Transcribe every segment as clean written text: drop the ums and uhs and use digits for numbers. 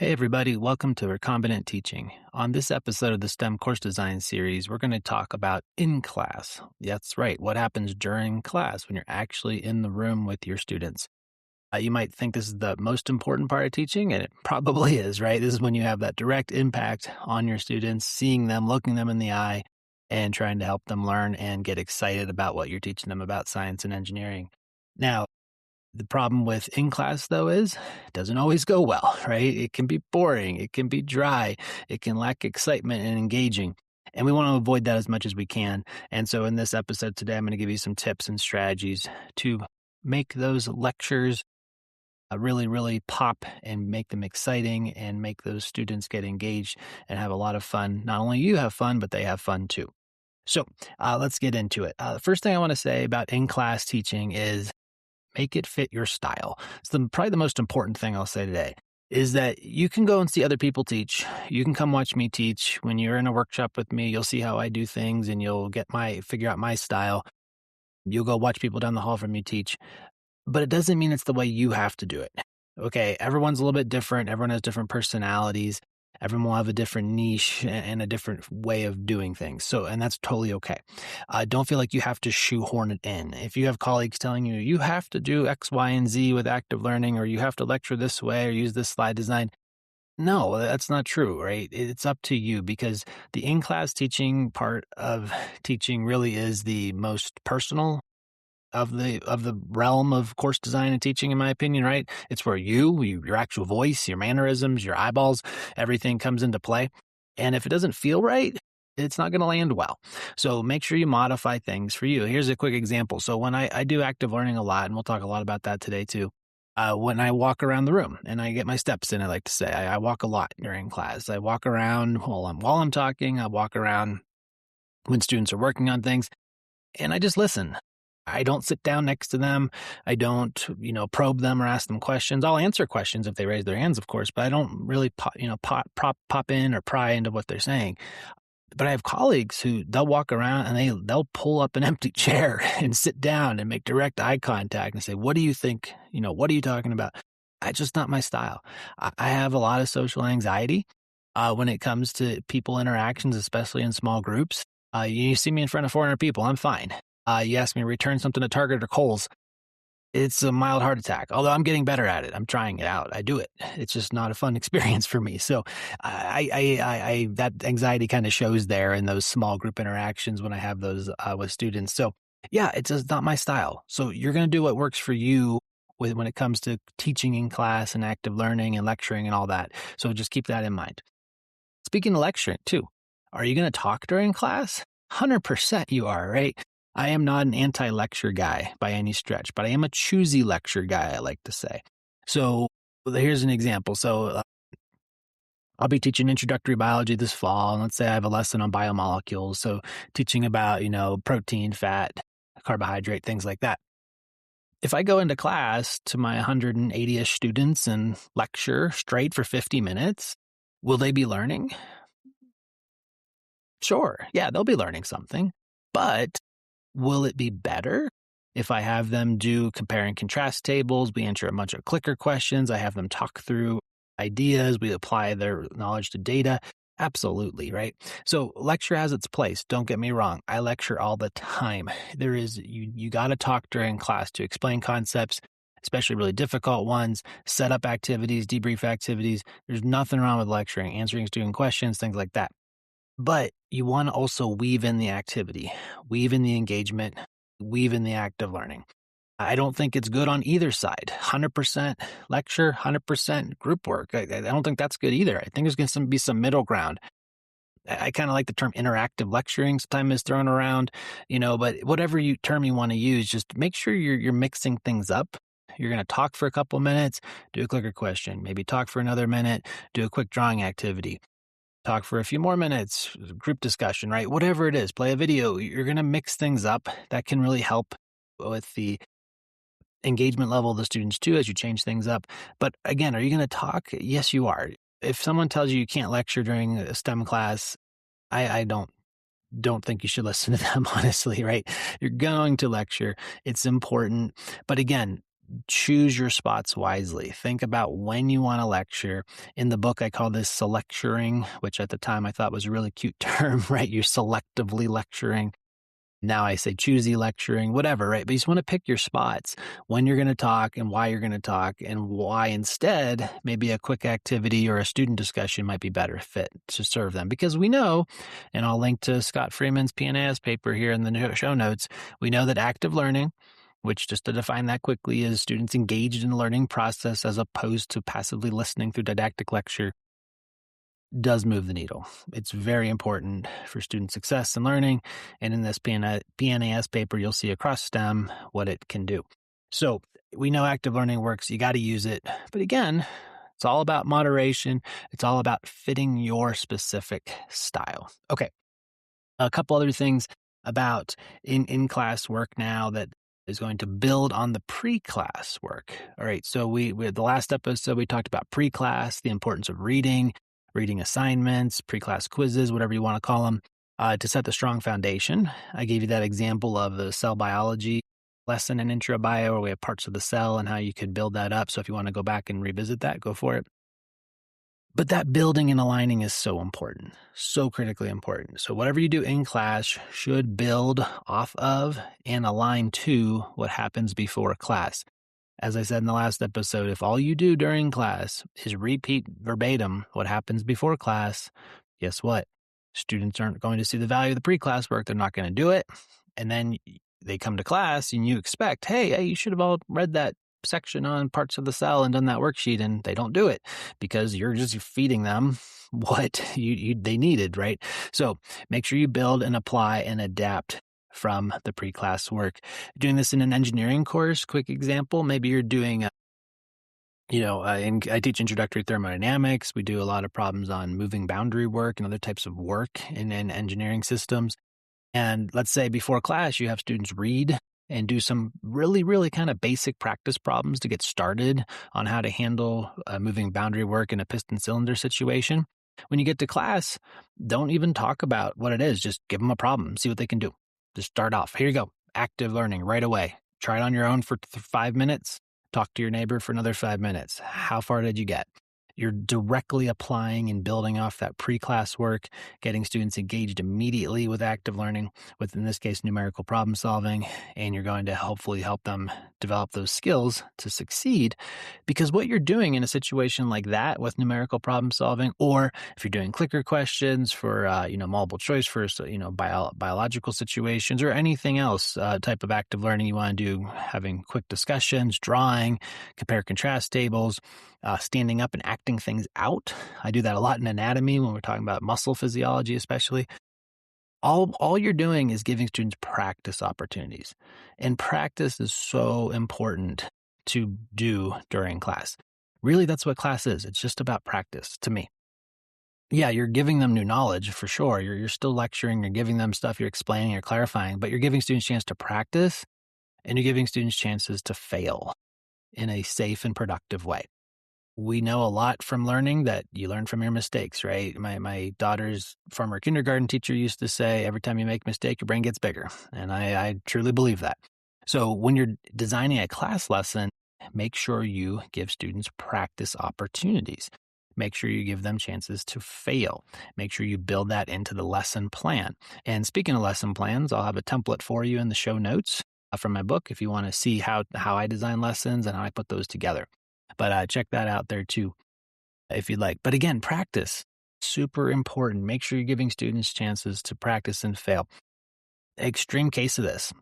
Hey, everybody, welcome to Recombinant Teaching. On this episode of the STEM course design series, we're going to talk about in class. That's right, what happens during class when you're actually in the room with your students. You might think this is the most important part of teaching, and it probably is, right? This is when you have that direct impact on your students, seeing them, looking them in the eye, and trying to help them learn and get excited about what you're teaching them about science and engineering. Now, the problem with in-class, though, is it doesn't always go well, right? It can be boring, it can be dry, it can lack excitement and engaging, and we want to avoid that as much as we can. And so in this episode today, I'm going to give you some tips and strategies to make those lectures really pop and make them exciting and make those students get engaged and have a lot of fun. Not only you have fun, but they have fun too. So let's get into it. The first thing I want to say about in-class teaching is make it fit your style. It's probably the most important thing I'll say today is that you can go and see other people teach. You can come watch me teach. When you're in a workshop with me, you'll see how I do things and you'll figure out my style. You'll go watch people down the hall from me teach, but it doesn't mean it's the way you have to do it. Okay. Everyone's a little bit different. Everyone has different personalities. Everyone will have a different niche and a different way of doing things. And that's totally okay. Don't feel like you have to shoehorn it in. If you have colleagues telling you, you have to do X, Y, and Z with active learning, or you have to lecture this way or use this slide design. No, that's not true, right? It's up to you because the in-class teaching part of teaching really is the most personal of the realm of course design and teaching, in my opinion, right? It's where your actual voice, your mannerisms, your eyeballs, everything comes into play. And if it doesn't feel right, it's not going to land well. So make sure you modify things for you. Here's a quick example. So when I do active learning a lot, and we'll talk a lot about that today too. When I walk around the room and I get my steps in, I like to say I walk a lot during class. I walk around while I'm talking. I walk around when students are working on things, and I just listen. I don't sit down next to them. I don't, probe them or ask them questions. I'll answer questions if they raise their hands, of course, but I don't really pop in or pry into what they're saying. But I have colleagues who they'll walk around and they'll pull up an empty chair and sit down and make direct eye contact and say, "What do you think? What are you talking about?" It's just not my style. I have a lot of social anxiety when it comes to people interactions, especially in small groups. You see me in front of 400 people, I'm fine. You ask me to return something to Target or Kohl's, it's a mild heart attack. Although I'm getting better at it. I'm trying it out. I do it. It's just not a fun experience for me. So that anxiety kind of shows there in those small group interactions when I have those with students. So yeah, it's just not my style. So you're going to do what works for you when it comes to teaching in class and active learning and lecturing and all that. So just keep that in mind. Speaking of lecturing too, are you going to talk during class? 100% you are, right? I am not an anti-lecture guy by any stretch, but I am a choosy lecture guy, I like to say. So here's an example. I'll be teaching introductory biology this fall, and let's say I have a lesson on biomolecules. So teaching about, protein, fat, carbohydrate, things like that. If I go into class to my 180-ish students and lecture straight for 50 minutes, will they be learning? Sure. Yeah, they'll be learning something, but will it be better if I have them do compare and contrast tables? We answer a bunch of clicker questions. I have them talk through ideas. We apply their knowledge to data. Absolutely, right? So lecture has its place. Don't get me wrong. I lecture all the time. You got to talk during class to explain concepts, especially really difficult ones, set up activities, debrief activities. There's nothing wrong with lecturing, answering student questions, things like that. But you want to also weave in the activity, weave in the engagement, weave in the active learning. I don't think it's good on either side. 100% lecture, 100% group work. I don't think that's good either. I think there's going to be some middle ground. I kind of like the term interactive lecturing. Sometimes it's thrown around, but whatever term you want to use, just make sure you're mixing things up. You're going to talk for a couple minutes, do a clicker question, maybe talk for another minute, do a quick drawing activity. Talk for a few more minutes, group discussion, right? Whatever it is, play a video. You're going to mix things up. That can really help with the engagement level of the students too as you change things up. But again, are you going to talk? Yes, you are. If someone tells you can't lecture during a STEM class, I don't think you should listen to them, honestly, right? You're going to lecture. It's important. But again, choose your spots wisely. Think about when you want to lecture. In the book, I call this selecturing, which at the time I thought was a really cute term, right? You're selectively lecturing. Now I say choosy lecturing, whatever, right? But you just want to pick your spots when you're going to talk and why you're going to talk and why instead maybe a quick activity or a student discussion might be better fit to serve them. Because we know, and I'll link to Scott Freeman's PNAS paper here in the show notes, we know that active learning, which just to define that quickly is students engaged in the learning process as opposed to passively listening through didactic lecture, does move the needle. It's very important for student success and learning. And in this PNAS paper, you'll see across STEM what it can do. So we know active learning works. You got to use it. But again, it's all about moderation. It's all about fitting your specific style. Okay. A couple other things about in-class work now that is going to build on the pre-class work. All right. So we the last episode, we talked about pre-class, the importance of reading assignments, pre-class quizzes, whatever you want to call them, to set the strong foundation. I gave you that example of the cell biology lesson in Intro Bio, where we have parts of the cell and how you could build that up. So if you want to go back and revisit that, go for it. But that building and aligning is so important, so critically important. So whatever you do in class should build off of and align to what happens before class. As I said in the last episode, if all you do during class is repeat verbatim what happens before class, guess what? Students aren't going to see the value of the pre-class work. They're not going to do it. And then they come to class and you expect, hey, you should have all read that section on parts of the cell and done that worksheet, and they don't do it because you're just feeding them what they needed, right? So make sure you build and apply and adapt from the pre-class work. Doing this in an engineering course, quick example, maybe you're doing, I teach introductory thermodynamics. We do a lot of problems on moving boundary work and other types of work in engineering systems. And let's say before class, you have students read and do some really, really kind of basic practice problems to get started on how to handle moving boundary work in a piston cylinder situation. When you get to class, don't even talk about what it is. Just give them a problem, see what they can do. Just start off. Here you go. Active learning right away. Try it on your own for 5 minutes. Talk to your neighbor for another 5 minutes. How far did you get? You're directly applying and building off that pre-class work, getting students engaged immediately with active learning, with, in this case, numerical problem solving, and you're going to hopefully help them develop those skills to succeed. Because what you're doing in a situation like that with numerical problem solving, or if you're doing clicker questions for, multiple choice for, biological situations or anything else type of active learning you want to do, having quick discussions, drawing, compare contrast tables, standing up and acting things out. I do that a lot in anatomy when we're talking about muscle physiology, especially. All you're doing is giving students practice opportunities. And practice is so important to do during class. Really, that's what class is. It's just about practice to me. Yeah, you're giving them new knowledge for sure. You're still lecturing, you're giving them stuff, you're explaining, you're clarifying, but you're giving students a chance to practice and you're giving students chances to fail in a safe and productive way. We know a lot from learning that you learn from your mistakes, right? My daughter's former kindergarten teacher used to say, every time you make a mistake, your brain gets bigger. And I truly believe that. So when you're designing a class lesson, make sure you give students practice opportunities. Make sure you give them chances to fail. Make sure you build that into the lesson plan. And speaking of lesson plans, I'll have a template for you in the show notes from my book if you want to see how I design lessons and how I put those together. But check that out there too, if you'd like. But again, practice, super important. Make sure you're giving students chances to practice and fail. Extreme case of this.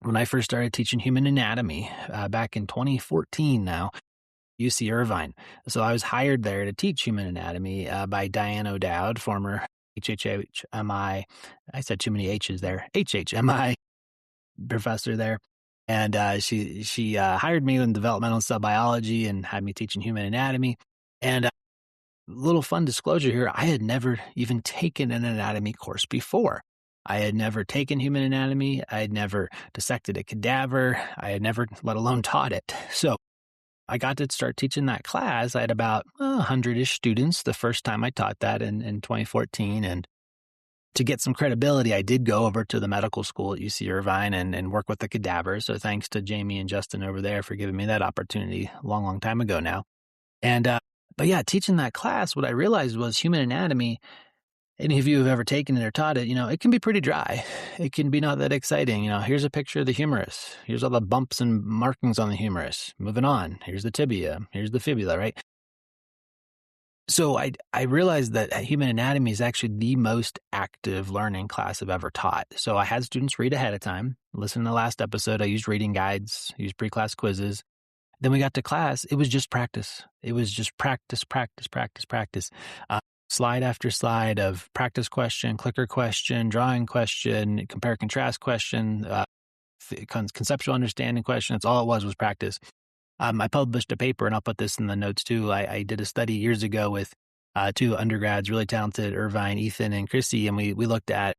When I first started teaching human anatomy back in 2014 now, UC Irvine. So I was hired there to teach human anatomy by Diane O'Dowd, former HHMI. I said too many H's there. HHMI professor there. And she hired me in developmental cell biology and had me teaching human anatomy. And a little fun disclosure here, I had never even taken an anatomy course before. I had never taken human anatomy. I had never dissected a cadaver. I had never, let alone taught it. So I got to start teaching that class. I had about 100-ish students the first time I taught that in 2014. And To get some credibility, I did go over to the medical school at UC Irvine and work with the cadavers. So thanks to Jamie and Justin over there for giving me that opportunity a long, long time ago now. And, but yeah, teaching that class, what I realized was human anatomy. Any of you have ever taken it or taught it, it can be pretty dry. It can be not that exciting. Here's a picture of the humerus. Here's all the bumps and markings on the humerus. Moving on. Here's the tibia. Here's the fibula, right? So I realized that human anatomy is actually the most active learning class I've ever taught. So I had students read ahead of time. Listen to the last episode. I used reading guides, used pre-class quizzes. Then we got to class. It was just practice. It was just practice, practice, practice, practice. Slide after slide of practice question, clicker question, drawing question, compare contrast question, conceptual understanding question. That's all it was practice. I published a paper, and I'll put this in the notes too. I did a study years ago with two undergrads, really talented, Irvine, Ethan, and Chrissy, and we looked at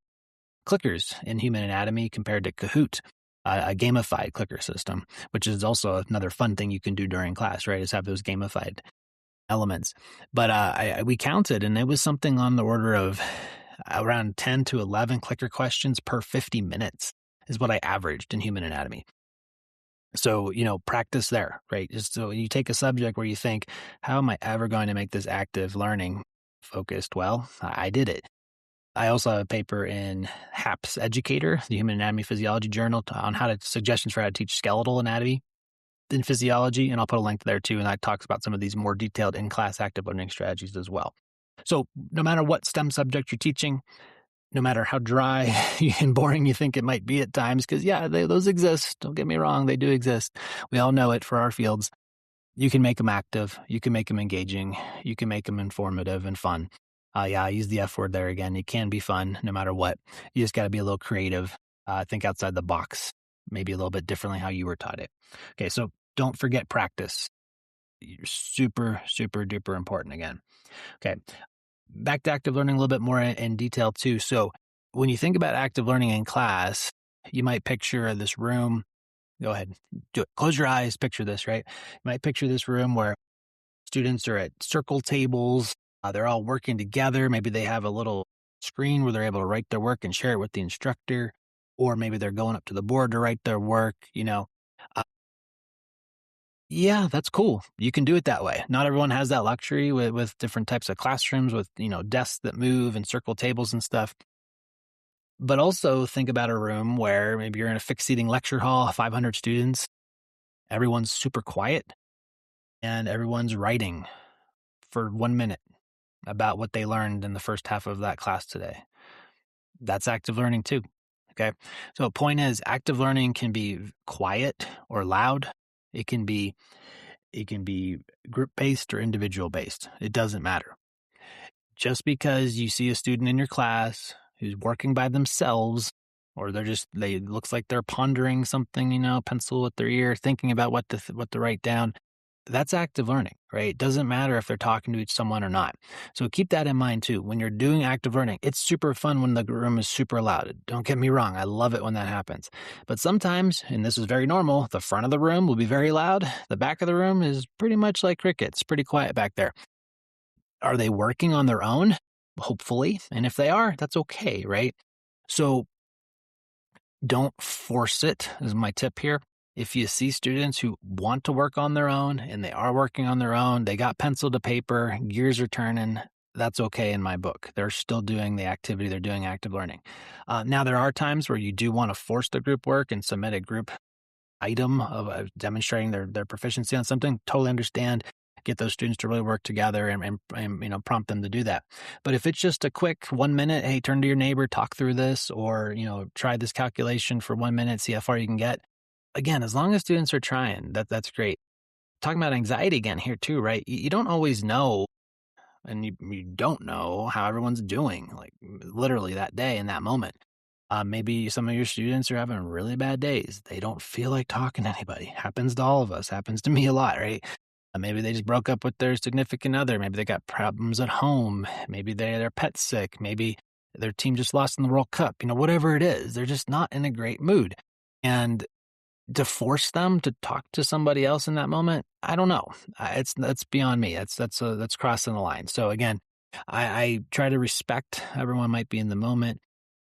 clickers in human anatomy compared to Kahoot, a gamified clicker system, which is also another fun thing you can do during class, right, is have those gamified elements. But we counted, and it was something on the order of around 10 to 11 clicker questions per 50 minutes is what I averaged in human anatomy. So, practice there, right? Just so you take a subject where you think, how am I ever going to make this active learning focused? Well, I did it. I also have a paper in HAPS Educator, the Human Anatomy Physiology Journal, on suggestions for how to teach skeletal anatomy in physiology. And I'll put a link there too. And that talks about some of these more detailed in-class active learning strategies as well. So no matter what STEM subject you're teaching, no matter how dry and boring you think it might be at times, because those exist. Don't get me wrong, they do exist. We all know it for our fields. You can make them active. You can make them engaging. You can make them informative and fun. I use the F word there again. It can be fun no matter what. You just got to be a little creative. Think outside the box, maybe a little bit differently how you were taught it. Okay, so don't forget practice. You're super, super duper important again. Okay. Back to active learning a little bit more in detail too. So when you think about active learning in class, you might picture this room. Go ahead, do it. Close your eyes. Picture this, right? You might picture this room where students are at circle tables. They're all working together. Maybe they have a little screen where they're able to write their work and share it with the instructor, or maybe they're going up to the board to write their work, Yeah, that's cool. You can do it that way. Not everyone has that luxury with different types of classrooms with, desks that move and circle tables and stuff. But also think about a room where maybe you're in a fixed seating lecture hall, 500 students. Everyone's super quiet and everyone's writing for 1 minute about what they learned in the first half of that class today. That's active learning too. Okay. So the point is, active learning can be quiet or loud. It can be group-based or individual-based. It doesn't matter. Just because you see a student in your class who's working by themselves, or they looks like they're pondering something, pencil at their ear, thinking about what to write down, that's active learning, right? It doesn't matter if they're talking to someone or not. So keep that in mind too. When you're doing active learning, it's super fun when the room is super loud. Don't get me wrong. I love it when that happens. But sometimes, and this is very normal, the front of the room will be very loud. The back of the room is pretty much like crickets, pretty quiet back there. Are they working on their own? Hopefully. And if they are, that's okay, right? So don't force it, is my tip here. If you see students who want to work on their own and they are working on their own, they got pencil to paper, gears are turning, that's okay in my book. They're still doing the activity. They're doing active learning. Now, there are times where you do want to force the group work and submit a group item of demonstrating their proficiency on something. Totally understand. Get those students to really work together and prompt them to do that. But if it's just a quick 1 minute, hey, turn to your neighbor, talk through this, or try this calculation for 1 minute, see how far you can get. Again, as long as students are trying, that's great. Talking about anxiety again here too, right? You don't always know, and you don't know how everyone's doing, like literally that day in that moment. Maybe some of your students are having really bad days. They don't feel like talking to anybody. Happens to all of us. Happens to me a lot, right? Maybe they just broke up with their significant other. Maybe they got problems at home. Maybe their pet's sick. Maybe their team just lost in the World Cup. Whatever it is, they're just not in a great mood. And to force them to talk to somebody else in that moment, I don't know. That's beyond me. That's crossing the line. So again, I try to respect everyone might be in the moment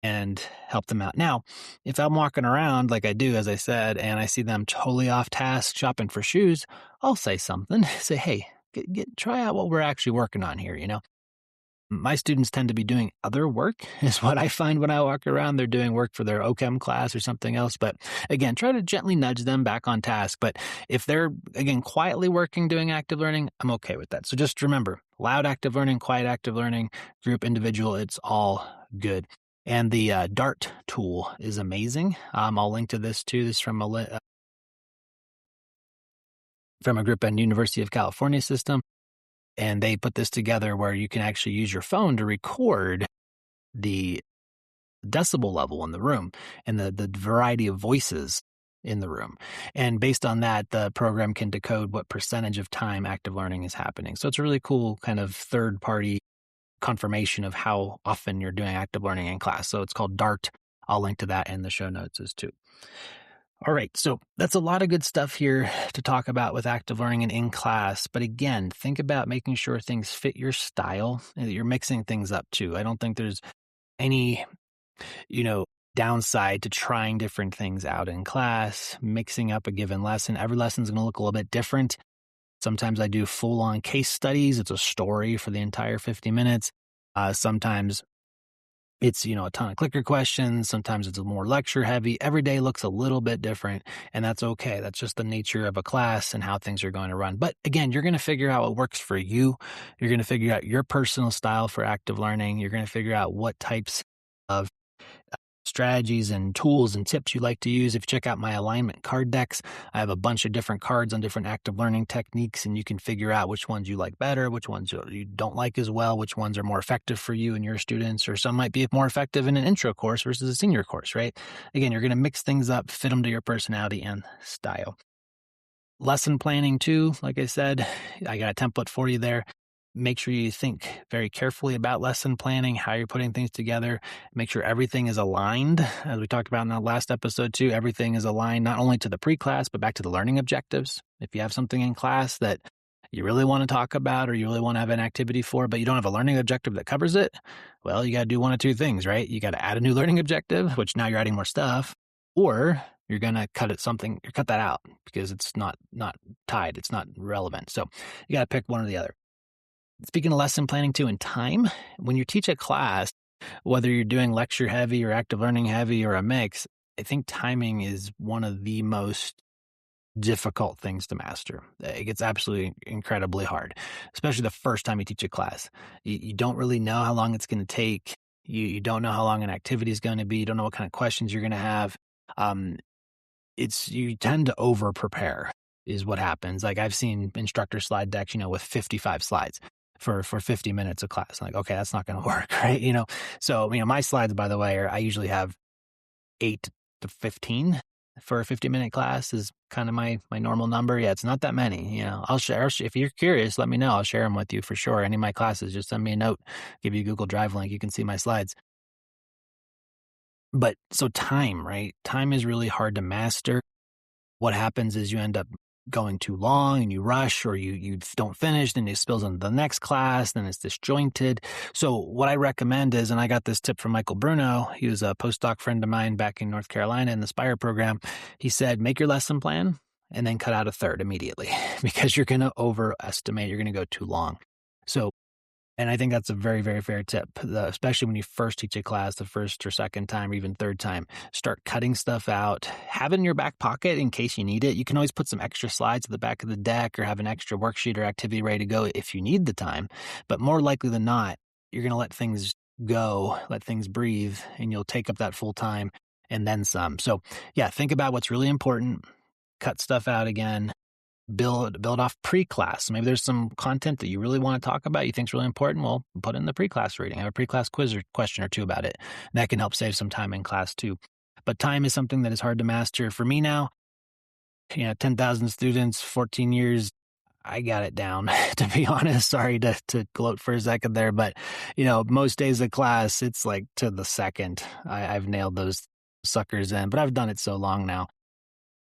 and help them out. Now, if I'm walking around like I do, as I said, and I see them totally off task shopping for shoes, I'll say something. Say, hey, try out what we're actually working on here, you know? My students tend to be doing other work, is what I find when I walk around. They're doing work for their OChem class or something else. But again, try to gently nudge them back on task. But if they're, again, quietly working, doing active learning, I'm okay with that. So just remember loud active learning, quiet active learning, group, individual, it's all good. And the DART tool is amazing. I'll link to this too. This is from a group at University of California system. And they put this together where you can actually use your phone to record the decibel level in the room and the variety of voices in the room. And based on that, the program can decode what percentage of time active learning is happening. So it's a really cool kind of third party confirmation of how often you're doing active learning in class. So it's called DART. I'll link to that in the show notes as too. All right, so that's a lot of good stuff here to talk about with active learning and in class. But again, think about making sure things fit your style and that you're mixing things up too. I don't think there's any, you know, downside to trying different things out in class, mixing up a given lesson. Every lesson's going to look a little bit different. Sometimes I do full on case studies. It's a story for the entire 50 minutes. Sometimes it's, a ton of clicker questions. Sometimes it's more lecture heavy. Every day looks a little bit different, and that's okay. That's just the nature of a class and how things are going to run. But again, you're going to figure out what works for you. You're going to figure out your personal style for active learning. You're going to figure out what types of strategies and tools and tips you like to use. If you check out my alignment card decks, I have a bunch of different cards on different active learning techniques, and you can figure out which ones you like better, which ones you don't like as well, which ones are more effective for you and your students, or some might be more effective in an intro course versus a senior course, right? Again, you're going to mix things up, fit them to your personality and style. Lesson planning too, like I said, I got a template for you there. Make sure you think very carefully about lesson planning, how you're putting things together. Make sure everything is aligned. As we talked about in the last episode too, everything is aligned not only to the pre-class, but back to the learning objectives. If you have something in class that you really want to talk about or you really want to have an activity for, but you don't have a learning objective that covers it, well, you got to do one of two things, right? You got to add a new learning objective, which now you're adding more stuff, or you're going to cut that out because it's not tied. It's not relevant. So you got to pick one or the other. Speaking of lesson planning too, and time, when you teach a class, whether you're doing lecture heavy or active learning heavy or a mix, I think timing is one of the most difficult things to master. It gets absolutely incredibly hard, especially the first time you teach a class. You don't really know how long it's going to take. You don't know how long an activity is going to be. You don't know what kind of questions you're going to have. You tend to over prepare is what happens. Like I've seen instructor slide decks, with 55 slides for 50 minutes of class. I'm like, okay, that's not going to work, right? So, my slides, by the way, I usually have 8 to 15 for a 50-minute class is kind of my normal number. Yeah, it's not that many. I'll share, if you're curious, let me know. I'll share them with you for sure. Any of my classes, just send me a note, give you a Google Drive link. You can see my slides. But so time, right? Time is really hard to master. What happens is you end up going too long and you rush or you don't finish, then it spills into the next class, then it's disjointed. So what I recommend is, and I got this tip from Michael Bruno, he was a postdoc friend of mine back in North Carolina in the SPIRE program. He said, make your lesson plan and then cut out a third immediately because you're going to overestimate, you're going to go too long. And I think that's a very, very fair tip, especially when you first teach a class the first or second time or even third time. Start cutting stuff out. Have it in your back pocket in case you need it. You can always put some extra slides at the back of the deck or have an extra worksheet or activity ready to go if you need the time. But more likely than not, you're going to let things go, let things breathe, and you'll take up that full time and then some. So yeah, think about what's really important. Cut stuff out again. Build off pre-class. Maybe there's some content that you really want to talk about, you think is really important. Well, put it in the pre-class reading. Have a pre-class quiz or question or two about it. And that can help save some time in class too. But time is something that is hard to master. For me now, 10,000 students, 14 years, I got it down, to be honest. Sorry to gloat for a second there, but most days of class, it's like to the second. I've nailed those suckers in, but I've done it so long now.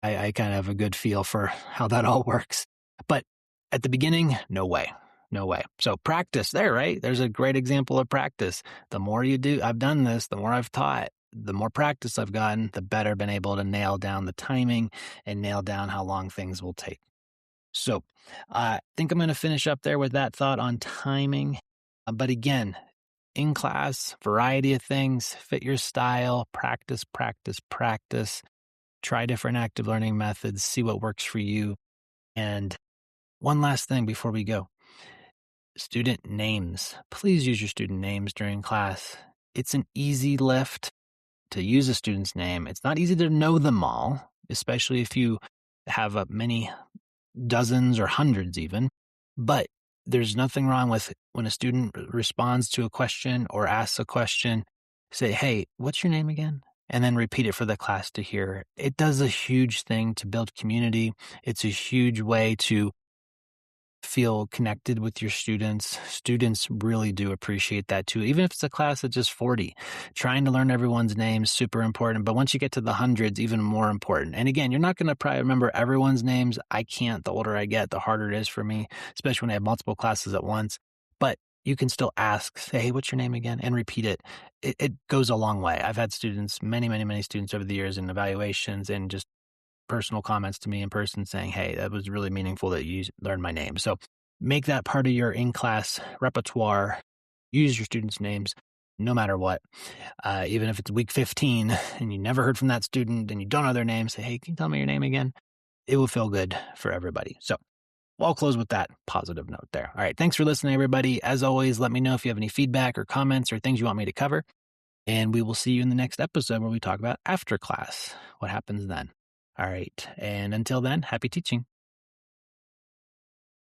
I kind of have a good feel for how that all works. But at the beginning, no way. No way. So practice there, right? There's a great example of practice. The more you do, I've done this, the more I've taught, the more practice I've gotten, the better I've been able to nail down the timing and nail down how long things will take. So I think I'm going to finish up there with that thought on timing. But again, in class, variety of things, fit your style, practice, practice, practice. Try different active learning methods, see what works for you. And one last thing before we go, student names. Please use your student names during class. It's an easy lift to use a student's name. It's not easy to know them all, especially if you have many dozens or hundreds even. But there's nothing wrong with when a student responds to a question or asks a question, say, hey, what's your name again? And then repeat it for the class to hear. It does a huge thing to build community. It's a huge way to feel connected with your students. Students really do appreciate that too. Even if it's a class of just 40, trying to learn everyone's names, super important. But once you get to the hundreds, even more important. And again, you're not going to probably remember everyone's names. I can't. The older I get, the harder it is for me, especially when I have multiple classes at once. But you can still ask, say, hey, what's your name again? And repeat it. It goes a long way. I've had students, many, many, many students over the years in evaluations and just personal comments to me in person saying, hey, that was really meaningful that you learned my name. So make that part of your in-class repertoire. Use your students' names no matter what. Even if it's week 15 and you never heard from that student and you don't know their name, say, hey, can you tell me your name again? It will feel good for everybody. So I'll close with that positive note there. All right. Thanks for listening, everybody. As always, let me know if you have any feedback or comments or things you want me to cover. And we will see you in the next episode where we talk about after class, what happens then. All right. And until then, happy teaching.